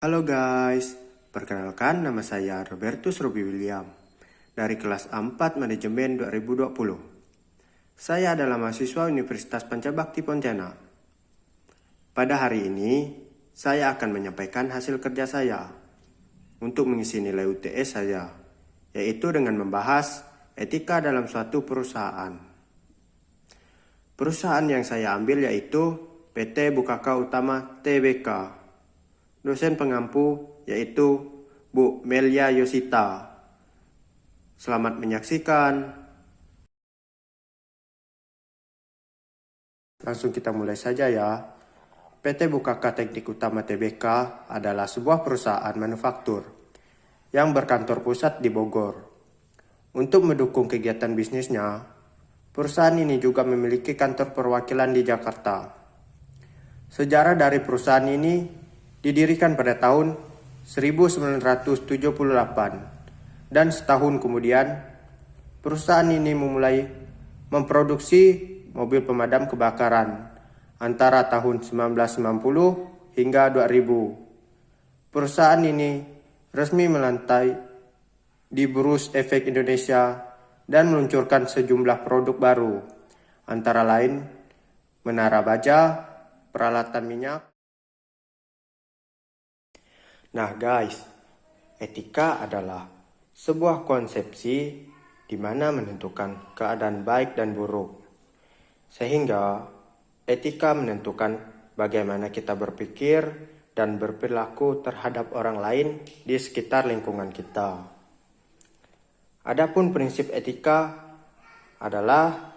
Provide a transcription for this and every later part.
Halo guys, perkenalkan nama saya Robertus Robi William dari kelas A4 Manajemen 2020. Saya adalah mahasiswa Universitas Pancabakti Pontianak. Pada hari ini, saya akan menyampaikan hasil kerja saya untuk mengisi nilai UTS saya, yaitu dengan membahas etika dalam suatu perusahaan. Perusahaan yang saya ambil yaitu PT Bukaka Utama Tbk. Dosen pengampu yaitu Bu Melia Yosita. Selamat menyaksikan. Langsung kita mulai saja ya. PT Bukaka Teknik Utama Tbk adalah sebuah perusahaan manufaktur yang berkantor pusat di Bogor. Untuk mendukung kegiatan bisnisnya, perusahaan ini juga memiliki kantor perwakilan di Jakarta. Sejarah dari perusahaan ini didirikan pada tahun 1978 dan setahun kemudian perusahaan ini memulai memproduksi mobil pemadam kebakaran antara tahun 1990 hingga 2000. Perusahaan ini resmi melantai di Bursa Efek Indonesia dan meluncurkan sejumlah produk baru, antara lain menara baja, peralatan minyak. Nah guys, etika adalah sebuah konsepsi di mana menentukan keadaan baik dan buruk. Sehingga etika menentukan bagaimana kita berpikir dan berperilaku terhadap orang lain di sekitar lingkungan kita. Adapun prinsip etika adalah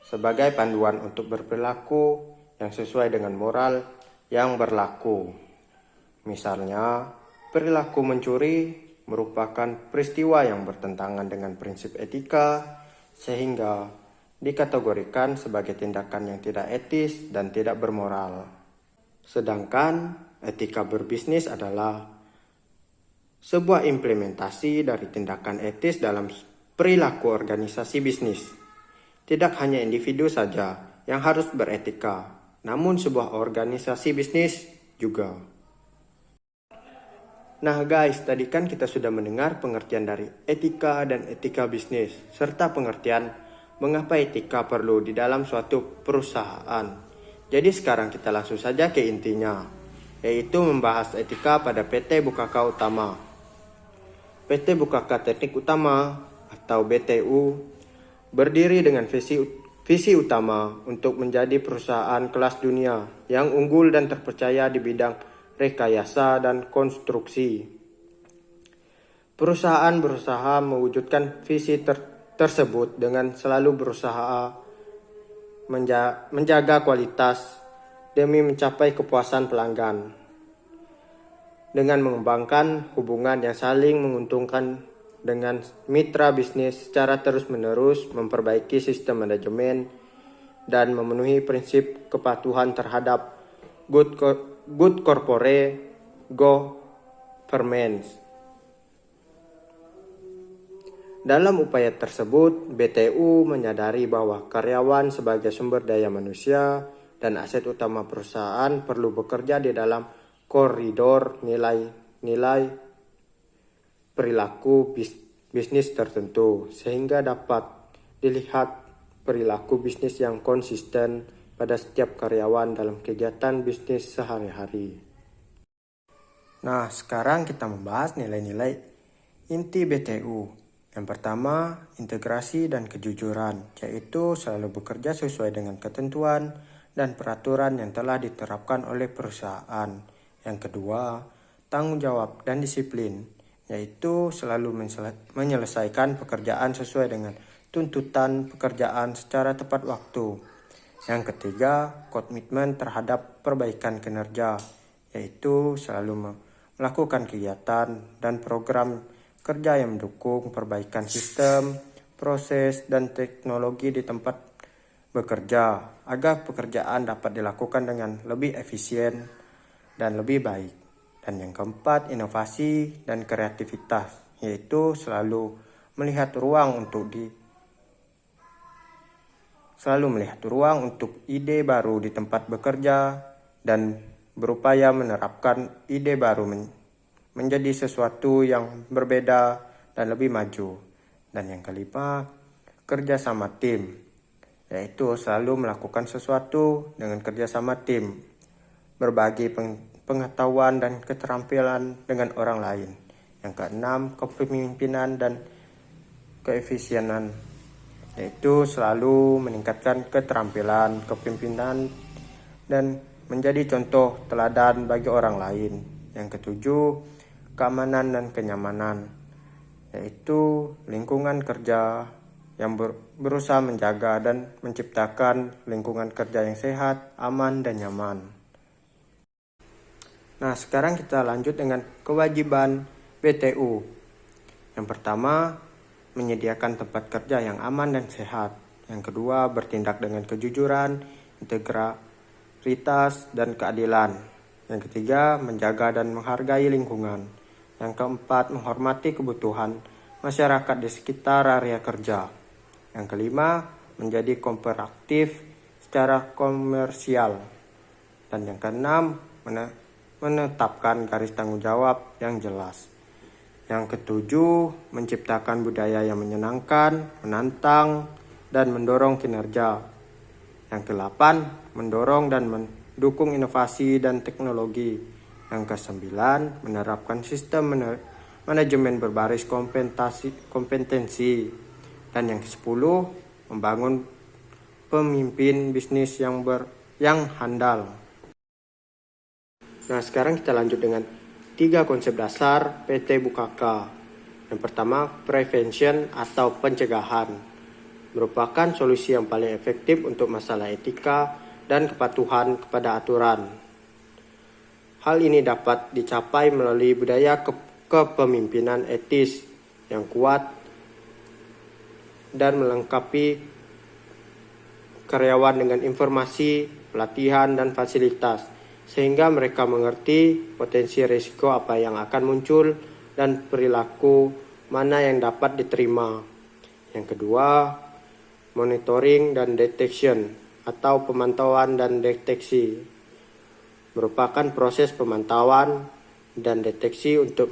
sebagai panduan untuk berperilaku yang sesuai dengan moral yang berlaku. Misalnya, perilaku mencuri merupakan peristiwa yang bertentangan dengan prinsip etika, sehingga dikategorikan sebagai tindakan yang tidak etis dan tidak bermoral. Sedangkan etika berbisnis adalah sebuah implementasi dari tindakan etis dalam perilaku organisasi bisnis. Tidak hanya individu saja yang harus beretika, namun sebuah organisasi bisnis juga. Nah guys, tadi kan kita sudah mendengar pengertian dari etika dan etika bisnis, serta pengertian mengapa etika perlu di dalam suatu perusahaan. Jadi sekarang kita langsung saja ke intinya, yaitu membahas etika pada PT Bukaka Utama. PT Bukaka Teknik Utama atau BTU berdiri dengan visi utama untuk menjadi perusahaan kelas dunia yang unggul dan terpercaya di bidang rekayasa dan konstruksi. Perusahaan berusaha mewujudkan visi tersebut dengan selalu berusaha menjaga kualitas demi mencapai kepuasan pelanggan, dengan mengembangkan hubungan yang saling menguntungkan dengan mitra bisnis secara terus-menerus, memperbaiki sistem manajemen, dan memenuhi prinsip kepatuhan terhadap good corporate governance. Dalam upaya tersebut, BTU menyadari bahwa karyawan sebagai sumber daya manusia dan aset utama perusahaan perlu bekerja di dalam koridor nilai perilaku bisnis tertentu, sehingga dapat dilihat perilaku bisnis yang konsisten pada setiap karyawan dalam kegiatan bisnis sehari-hari. Nah, sekarang kita membahas nilai-nilai inti BTU. Yang pertama, integrasi dan kejujuran, yaitu selalu bekerja sesuai dengan ketentuan dan peraturan yang telah diterapkan oleh perusahaan. Yang kedua, tanggung jawab dan disiplin, yaitu selalu menyelesaikan pekerjaan sesuai dengan tuntutan pekerjaan secara tepat waktu. Yang ketiga, komitmen terhadap perbaikan kinerja, yaitu selalu melakukan kegiatan dan program kerja yang mendukung perbaikan sistem, proses, dan teknologi di tempat bekerja, agar pekerjaan dapat dilakukan dengan lebih efisien dan lebih baik. Dan yang keempat, inovasi dan kreativitas, yaitu selalu melihat ruang untuk ide baru di tempat bekerja dan berupaya menerapkan ide baru menjadi sesuatu yang berbeda dan lebih maju. Dan yang kelima, kerja sama tim, yaitu selalu melakukan sesuatu dengan kerja sama tim, berbagi pengetahuan dan keterampilan dengan orang lain. Yang keenam, kepemimpinan dan keefisienan, yaitu selalu meningkatkan keterampilan kepemimpinan dan menjadi contoh teladan bagi orang lain. Yang ketujuh, keamanan dan kenyamanan, yaitu lingkungan kerja yang berusaha menjaga dan menciptakan lingkungan kerja yang sehat, aman, dan nyaman. Nah, sekarang kita lanjut dengan kewajiban BTU. Yang pertama, menyediakan tempat kerja yang aman dan sehat. Yang kedua, bertindak dengan kejujuran, integritas, dan keadilan. Yang ketiga, menjaga dan menghargai lingkungan. Yang keempat, menghormati kebutuhan masyarakat di sekitar area kerja. Yang kelima, menjadi kooperatif secara komersial. Dan yang keenam, menetapkan garis tanggung jawab yang jelas. Yang ketujuh, menciptakan budaya yang menyenangkan, menantang, dan mendorong kinerja. Yang kedelapan, mendorong dan mendukung inovasi dan teknologi. Yang kesembilan, menerapkan sistem manajemen berbasis kompetensi. Dan yang kesepuluh, membangun pemimpin bisnis yang handal. Nah, sekarang kita lanjut dengan 3 konsep dasar PT Bukaka. Yang pertama, prevention atau pencegahan, merupakan solusi yang paling efektif untuk masalah etika dan kepatuhan kepada aturan. Hal ini dapat dicapai melalui budaya kepemimpinan etis yang kuat dan melengkapi karyawan dengan informasi, pelatihan, dan fasilitas, sehingga mereka mengerti potensi risiko apa yang akan muncul dan perilaku mana yang dapat diterima. Yang kedua, monitoring dan detection atau pemantauan dan deteksi, merupakan proses pemantauan dan deteksi untuk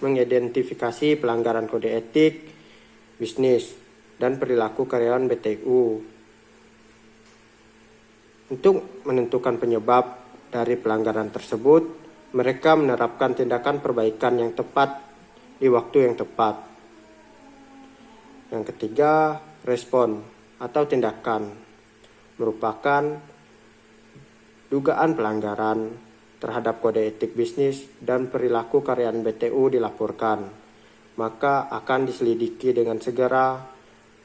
mengidentifikasi pelanggaran kode etik bisnis dan perilaku karyawan BTU. Untuk menentukan penyebab dari pelanggaran tersebut, mereka menerapkan tindakan perbaikan yang tepat di waktu yang tepat. Yang ketiga, respon atau tindakan, merupakan dugaan pelanggaran terhadap kode etik bisnis dan perilaku karyawan BTU dilaporkan, maka akan diselidiki dengan segera,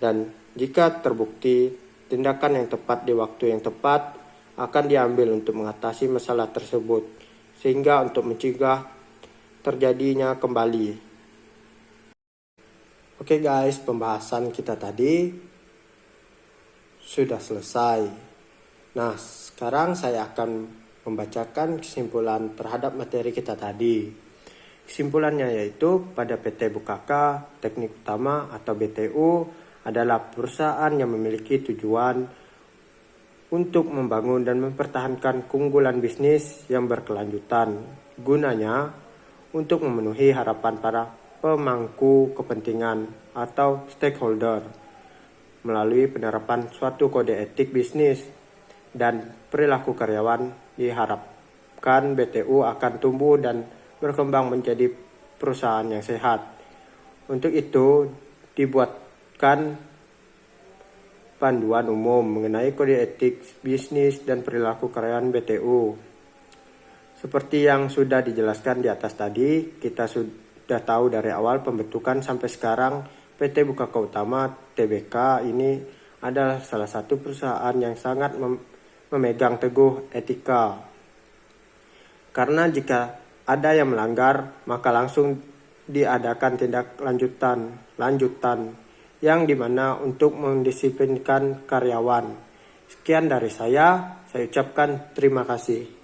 dan jika terbukti tindakan yang tepat di waktu yang tepat akan diambil untuk mengatasi masalah tersebut, sehingga untuk mencegah terjadinya kembali. Oke guys, pembahasan kita tadi sudah selesai. Nah, sekarang saya akan membacakan kesimpulan terhadap materi kita tadi. Kesimpulannya yaitu, pada PT Bukaka Teknik Utama atau BTU adalah perusahaan yang memiliki tujuan untuk membangun dan mempertahankan keunggulan bisnis yang berkelanjutan, gunanya untuk memenuhi harapan para pemangku kepentingan atau stakeholder melalui penerapan suatu kode etik bisnis dan perilaku karyawan. Diharapkan BTU akan tumbuh dan berkembang menjadi perusahaan yang sehat. Untuk itu dibuatkan panduan umum mengenai kode etik bisnis dan perilaku karyawan BTU. Seperti yang sudah dijelaskan di atas tadi, kita sudah tahu dari awal pembentukan sampai sekarang PT Bukaka Utama Tbk ini adalah salah satu perusahaan yang sangat memegang teguh etika. Karena jika ada yang melanggar, maka langsung diadakan tindak lanjutan yang dimana untuk mendisiplinkan karyawan. Sekian dari saya ucapkan terima kasih.